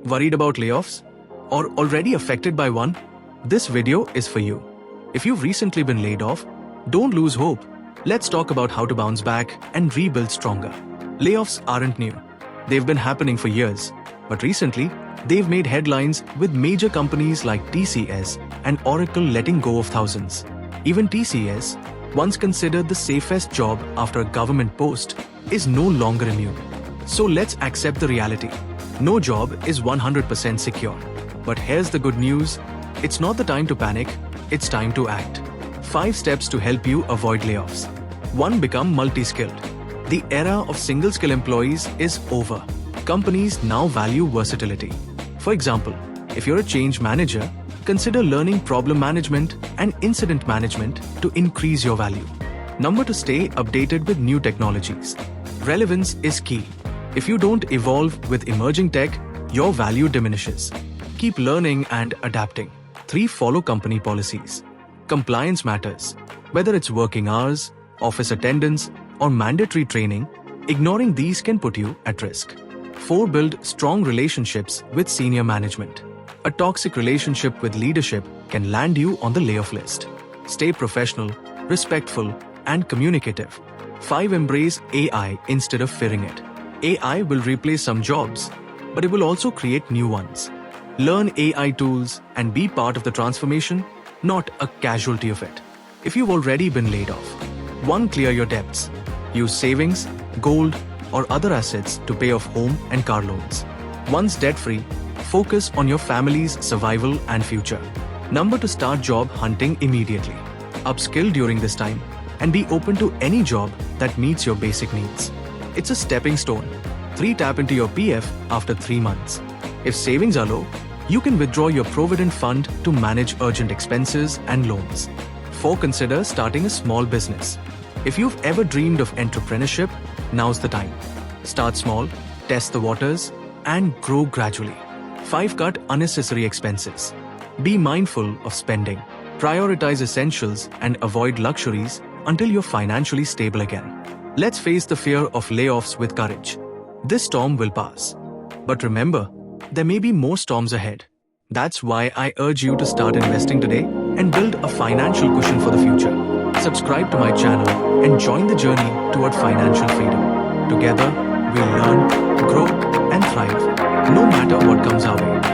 Worried about layoffs? Or already affected by one? This video is for you. If you've recently been laid off, don't lose hope. Let's talk about how to bounce back and rebuild stronger. Layoffs aren't new. They've been happening for years. But recently, they've made headlines with major companies like TCS and Oracle letting go of thousands. Even TCS, once considered the safest job after a government post, is no longer immune. So let's accept the reality. No job is 100% secure. But here's the good news. It's not the time to panic, it's time to act. 5 steps to help you avoid layoffs. 1. Become multi-skilled. The era of single-skill employees is over. Companies now value versatility. For example, if you're a change manager, consider learning problem management and incident management to increase your value. Number 2. Stay updated with new technologies. Relevance is key. If you don't evolve with emerging tech, your value diminishes. Keep learning and adapting. 3. Follow company policies. Compliance matters. Whether it's working hours, office attendance, or mandatory training, ignoring these can put you at risk. 4. Build strong relationships with senior management. A toxic relationship with leadership can land you on the layoff list. Stay professional, respectful, and communicative. 5. Embrace AI instead of fearing it. AI will replace some jobs, but it will also create new ones. Learn AI tools and be part of the transformation, not a casualty of it. If you've already been laid off, 1. Clear your debts. Use savings, gold, or other assets to pay off home and car loans. Once debt-free, focus on your family's survival and future. Number 2. Start job hunting immediately. Upskill during this time and be open to any job that meets your basic needs. It's a stepping stone. 3. Tap into your PF after 3 months. If savings are low, you can withdraw your provident fund to manage urgent expenses and loans. 4. Consider starting a small business. If you've ever dreamed of entrepreneurship, now's the time. Start small, test the waters, and grow gradually. 5. Cut unnecessary expenses. Be mindful of spending. Prioritize essentials and avoid luxuries until you're financially stable again. Let's face the fear of layoffs with courage. This storm will pass. But remember, there may be more storms ahead. That's why I urge you to start investing today and build a financial cushion for the future. Subscribe to my channel and join the journey toward financial freedom. Together, we'll learn, grow, and thrive, no matter what comes our way.